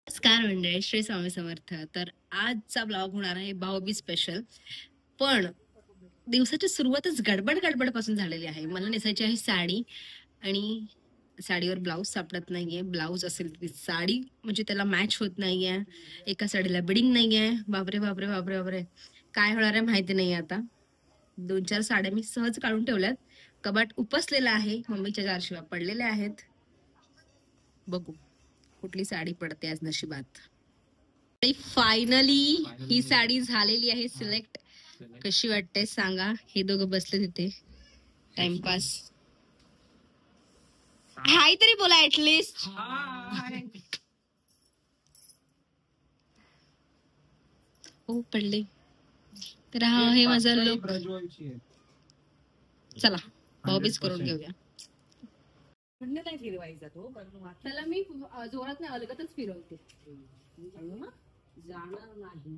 नमस्कार मंडळी, श्री स्वामी समर्थ. तर आजचा ब्लॉग होणार आहे भाऊबीज स्पेशल. पण दिवसाची सुरुवातच गडबड गडबड पासून झालेली आहे. मला नेसायची आहे साडी आणि साडीवर ब्लाऊज सापडत नाहीये. ब्लाऊज असेल ती साडी म्हणजे त्याला मॅच होत नाहीये. एका साडीला बिडिंग नाहीये. बापरे बापरे बापरे बापरे, काय होणार आहे माहिती नाही. आता 2-4 साड्या मी सहज काढून ठेवल्यात. कबाट उपसलेला आहे, मम्मीच्या 4 शिव्या पडलेल्या आहेत. बघू कुठली साडी पडते आज नशिबात. फायनली ही साडी झालेली आहे सिलेक्ट. कशी वाटते सांगा. हे दोघं बसले तिथे टाइमपास. हाय तरी बोला ऍटलिस्ट. हो पडले तर हा हे माझा लोक. चला भाऊबीज करून घेऊया. नाही फिरवायचा तो, त्याला मी जोरात नाही अलगतच फिरवते. जाणार नाही.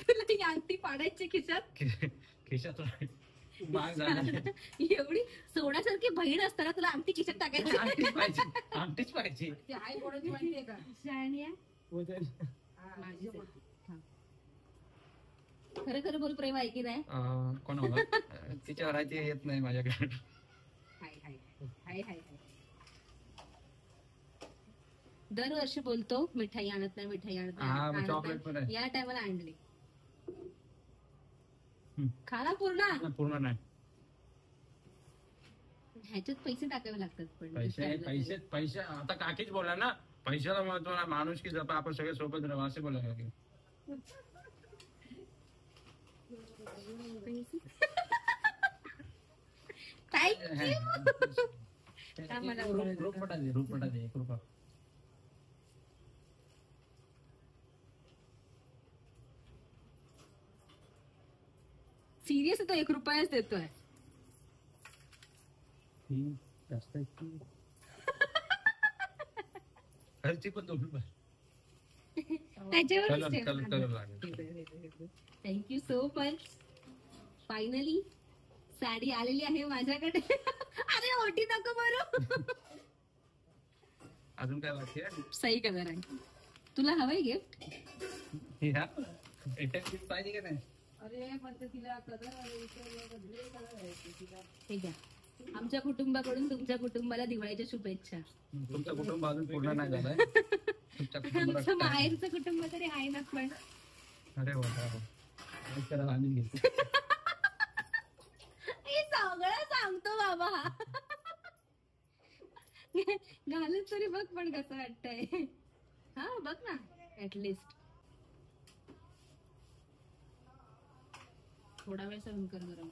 तुला ही अंगठी पाडायची खिशात. एवढी सोन्यासारखी बहीण असताना तुला अंगठी खिशात टाकायची. आमटीच पाहिजे. ती आई बोलायची माहितीये का? शाणी आहे. खरं खरं बोल, प्रेम आहे की नाही? कोणावर तिच्यावर आहे ते येत नाही माझ्याकडे. हाय हाय हाय हाय. दरवर्षी बोलतो मिठाई आणत नाही, मिठाई आणत नाही. चॉकलेट पण आहे. या टायमाला आणली. खाना पूर्ण पूर्ण नाही. ह्याच्यात पैसे टाकावे लागतात. पण पैसे पैसे आता काकीच बोला ना, पैशाला महत्व ना. माणूस की जपा, आपण सगळे सोबत राहू असे बोला काकी. सिरियस तो 1 रुपयाच देतोय. जास्त खर्ची पण 2 रुपये. Thank you so much. Finally sari आलेली आहे माझ्याकडे. अरे ओटी नको बरं. अजून काय बाकी आहे? सही कलर आहे. तुला हवंय गिफ्ट? पाहिजे का नाही? अरे पण तिला कलर हे घ्या. आमच्या कुटुंबाकडून तुमच्या कुटुंबाला दिवाळीच्या शुभेच्छा. तुमचं कुटुंब अजून पूर्ण नाही झालंय. आमचं माहेरचं कुटुंब तरी आहे ना. पण अरे आम्ही सगळं सांगतो बाबा. घालून तरी बघ पण कसं वाटतंय. हा बघ ना ऍटलिस्ट. थोडा वेळ सहन कर गरम.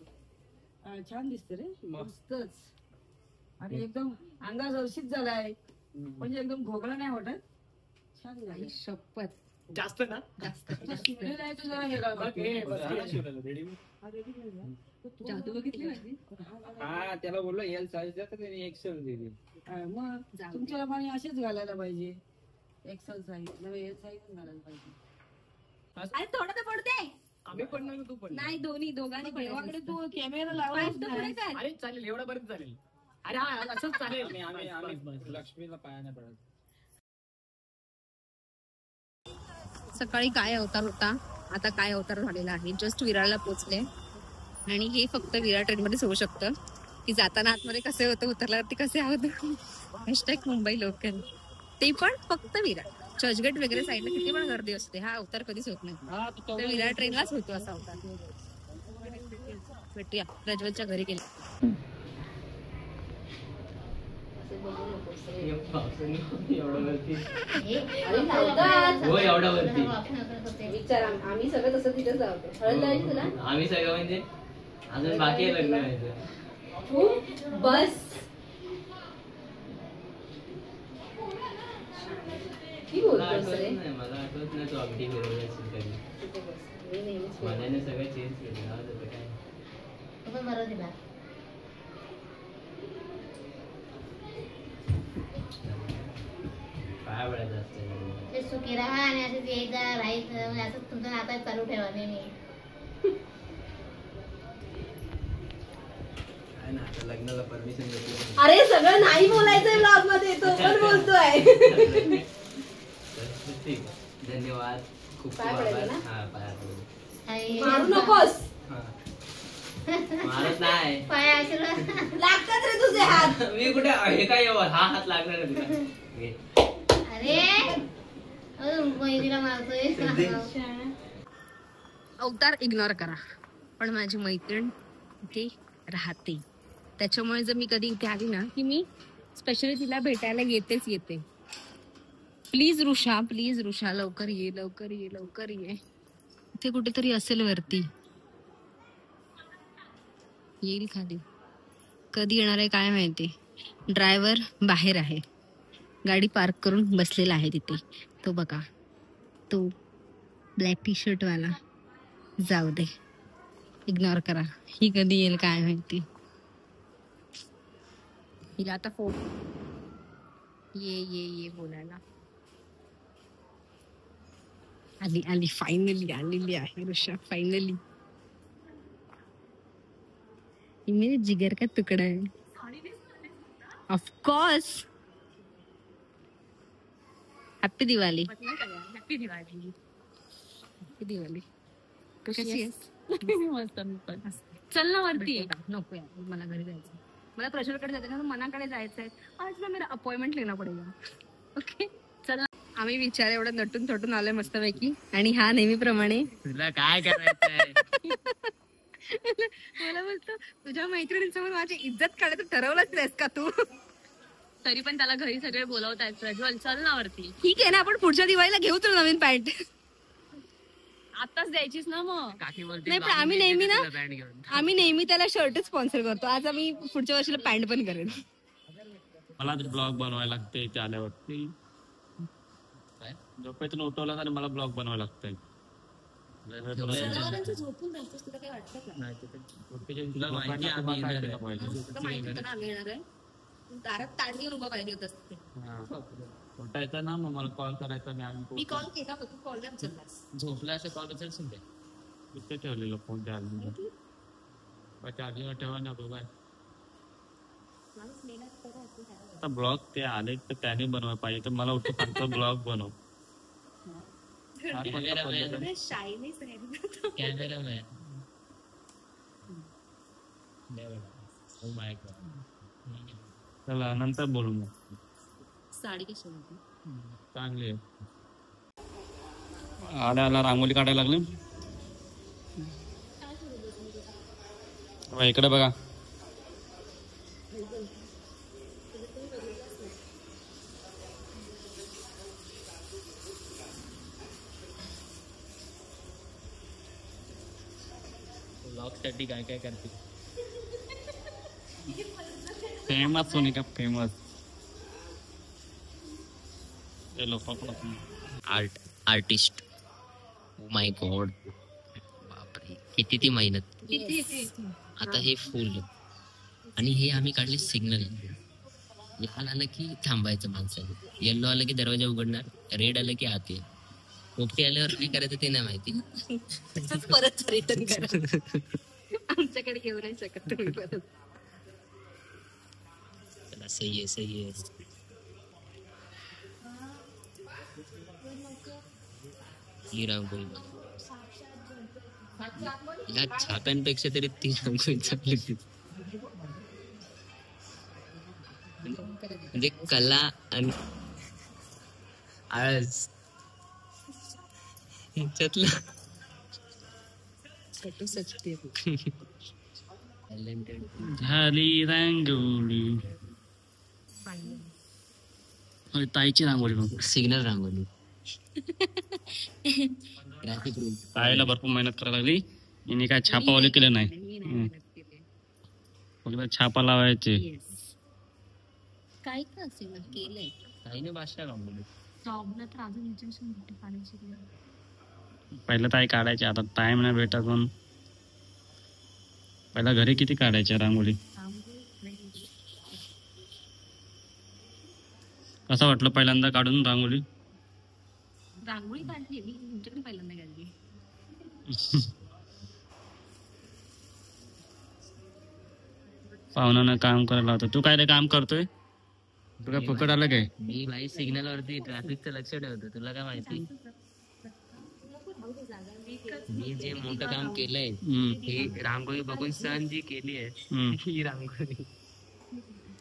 छान दिसते रे. मस्तच. आणि एकदम अंगा जर्शीत झालाय. म्हणजे एकदम घोगला नाही वाटत. छान झाली. शपथ जास्त ना. जास्त जादू बघितली माझी. हा त्याला बोललो एल साईज द्या तर त्याने एक्सेल दिली. मग तुमच्या प्रमाणे असेच घालायला पाहिजे. एक्सेल साईज नव्हे, एल साईज घालायला पाहिजे. अरे थोडं तर पडते. आम्ही पण नाही, तू पण नाही. दोघांनी देवाकडे तू कॅमेरा लावायचा. अरे चालेल, एवढं बरं चालेल. अरे हा असंच चालेल. आम्ही लक्ष्मीला पाया नाही पडत. सकाळी काय अवतार होता, आता काय अवतार झालेला आहे. जस्ट विरारला पोहोचले आणि हे फक्त विरार ट्रेन मध्येच होऊ शकतं की जाताना आतमध्ये कसे होतं, उतरल्यावरती कसे आहोत. Hashtag Mumbai local. ते पण फक्त विरार. चर्चगेट वगैरे साईडला किती पण गर्दी असते, हा अवतार कधीच होत नाही. तर विरार ट्रेनलाच होतो असा अवतार. भेटूया प्रज्वलच्या घरी गेले. विचार आम्ही सगळं तसं तिथेच जातो. हळद लावायची तुला? आम्ही सगळं म्हणजे अजून बाकी आहे लग्न व्हायचं. बस मला आठवत नाही तू अगदी बरोबर असेल कधी. मनाने सगळं चेंज केलं. काय वेळाचं असतं सुखी राहा आणि असं यायचं राहायचं. असं तुमचं नातं चालू ठेवा नेहमी. लग्नाला परमिशन. अरे सगळं नाही बोलायचंय ब्लॉग मध्ये. तो ठीक. धन्यवाद. खूप खूप पाया पडायचे आभार. ना? हा, पाया पडू. आई, मारू नकोस. हा. मारत नाही. पाया आशीर्वाद. लागतात रे तुझे हात. मी कुठे हे काय हा हात लागणार आहे तुला. घे. अरे अजून बहिणीला मारतोय. अवतार इग्नोर करा, पण माझी मैत्रीण इथे राहते. त्याच्यामुळे जर मी कधी इथे आली ना की मी स्पेशली तिला भेटायला येतेच येते. प्लीज रुषा लवकर ये, लवकर ये, लवकर ये. इथे कुठेतरी असेल वरती. येईल खाली. कधी येणार आहे काय माहिती. ड्रायव्हर बाहेर आहे, गाडी पार्क करून बसलेला आहे तिथे. तो बघा, तो ब्लॅक टी शर्ट वाला. जाऊ दे, इग्नोर करा. ही कधी येईल काय माहिती. हिला आता फोन ये बोलायला. आली फायनली आलेली आहे ऋषा, फायनली. ही मेरे जिगर का तुकडा है. Of course. Happy Diwali. Happy Diwali. कशी आहेस? चल ना वरती. नको यार, मला घरी जायचं. मला प्रेशरकडे जायचं ना, मनाकडे जायचंय. आज ना मेरा अपॉइंटमेंट लेना पडेगा. ओके चल. आम्ही विचार एवढं नटून थटून आलोय मस्तपैकी, आणि हा नेहमीप्रमाणे तुला काय करायचंय? मला बोलतो तुझ्या मैत्रिणींसमोर माझी इज्जत काढायचं ठरवलंच नाहीस का तू? तरी पण त्याला घरी सगळे बोलवतायत. प्रज्वल चल ना वरती. ठीक आहे ना, आपण पुढच्या दिवाळीला घेऊ तुला नवीन पॅन्ट. आताच द्यायचीच ना मग. काकी बोलते नाही पण आम्ही नेहमी ना, बँड घेऊन. आम्ही नेहमी त्याला शर्टच स्पॉन्सर करतो. आज आम्ही पुढच्या वर्षीला पॅन्ट पण करेन. मला ब्लॉग बनवायला लागते इथे आल्यावरती. झोपेतून उठवला तर मला ब्लॉग बनवायला लागतंय. झोपून राहतोस, तुला काय वाटतं का? तुला माहिती आहे आम्ही येणार आहे. तुला माहिती होतं ना आम्ही येणार आहे. दारात ताट घेऊन उभा पाहिजे होत असते. उठायचं ना, मग मला कॉल करायचा. मी कॉल केला पण तू कॉल नाही उचललास. झोपला असं कॉल उचलशील ते. इथे ठेवलेलं फोन चार्जिंग. चार्जिंगवर ठेवा ना बाबा. आता ब्लॉग ते आले तर त्याने बनवायला पाहिजे, तर मला उठून सांगतो ब्लॉग बनव. Shyness cameraman. Oh my God. चला नंतर बोलू मग. साडी कशी होती? चांगली आहे. आला रांगोळी काढायला लागले. इकडे बघा. ब्लॉग साठी काय काय करते? फेमस होणे का famous. Artist. Oh my God. बापरे किती ती मेहनत. आता हे फुल आणि हे आम्ही काढले सिग्नल. लाल आलं की थांबायचं माणसाने, येल्लो आलं की दरवाजा उघडणार, रेड आलं की आत ये. पोपटी आल्यावर काय करायचं ते नाही माहिती. परत रिटर्न करा. आमच्याकडे घेऊ नाही शकत तुम्ही परत. चला सही आहे, सही आहे. ही रांगोळी या छाप्यांपेक्षा तरी ती रांगोळी चांगली होती. म्हणजे कला आणि आळस ह्याच्यातलं झाली रांगोळी. ताईची रांगोळी मग. सिग्नल रांगोळी. Traffic rule. ताईला भरपूर मेहनत करायला लागली. हिने काय छापावले केलं नाही. फक्त छापा लावायचे. काय का असेल केलंय. ताईने भाषा रांगोळी. जॉबला तर अजून याच्यापासून मोठी पाण्याची. पहिलं ताई काढायचे, आता टाइम नाही भेटत. पण पहिला घरी किती काढायच्या रांगोळी. कसं वाटलं पहिल्यांदा काढून रांगोळी? रांगोळी काढली मी तुमच्याकडे पहिल्यांदा काढली. पाहुण्यानं काम करायला होतं. तू काय ते काम करतोय? तुला फुकट आलं काय? मी भाई सिग्नल वरती ट्रॅफिकचं लक्ष ठेवतो, तुला काय माहिती. मी जे मोठं काम केलंय ही रांगोळी बघून सहन जी केली आहे ही रांगोळी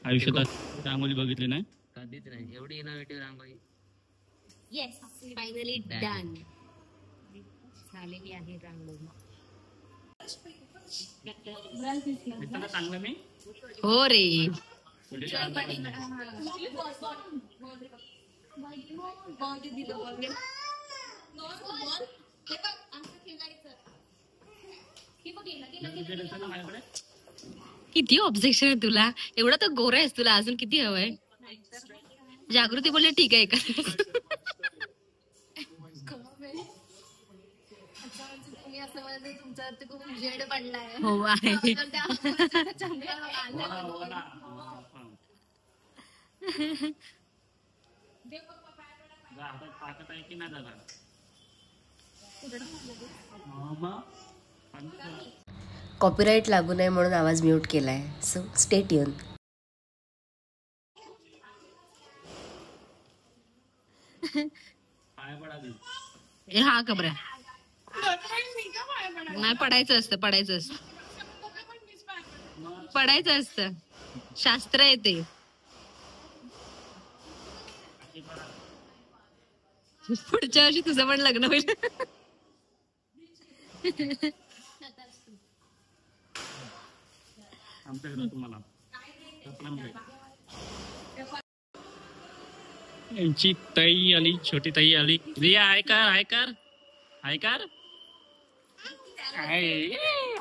आयुष्यात रांगोळी बघितली नाही कधीच नाही, एवढी इनोव्हेटिव्ह रांगोळी. येस, फायनली डन झालेली आहे रांगोळी. चांगलं मी हो रे. किती ऑब्जेक्शन आहे तुला, एवढा तर गोरा आहेस, तुला अजून किती हवंय. जागृती बोलले ठीक आहे का. हो आहे. कॉपीराईट लागू नये म्हणून आवाज म्यूट केलाय, सो स्टे ट्यून. हा खबऱ्या नाही पडायचं असतं, पडायचं असतं, पडायचं असतं, शास्त्र आहे ते. पुढच्या वर्षी तुझं पण लग्न होईल. यांची ताई आली, छोटी ताई आली. रिया ऐकर ऐकर ऐकर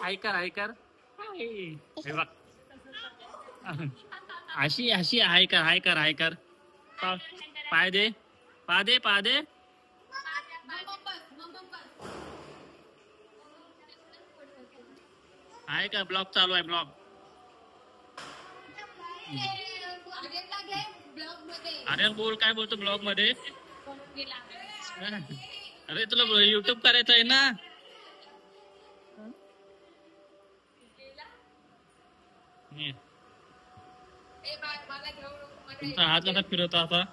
ऐकर ऐकर हे बघ अशी अशी ऐकर ऐकर ऐकर पाय दे पा दे पा दे. आहे का ब्लॉग चालू आहे ब्लॉग. अरे बोल काय बोलतो ब्लॉग मध्ये. अरे तुला युट्यूब करायचं आहे ना. तुमचा हात कसा फिरवता आता.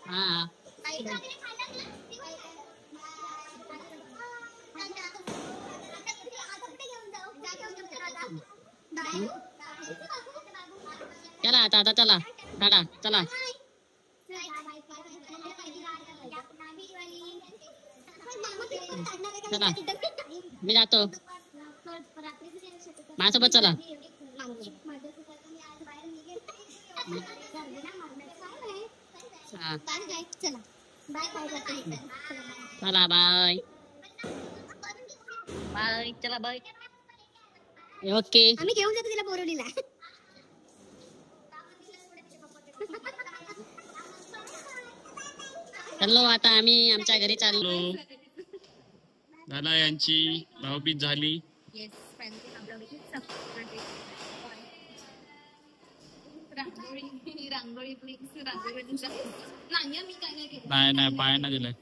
हा चला आता चला टाटा चला. चला मी जातो, माझ्यासोबत चला. चला बाय बाय. चला बाय. ओके आम्ही घेऊन जातो तिला बोरवलीला. चलो आता आम्ही आमच्या घरी चाललो. दादा यांची भाऊबीज झाली. नाही नाही पाय नाही दिलाय.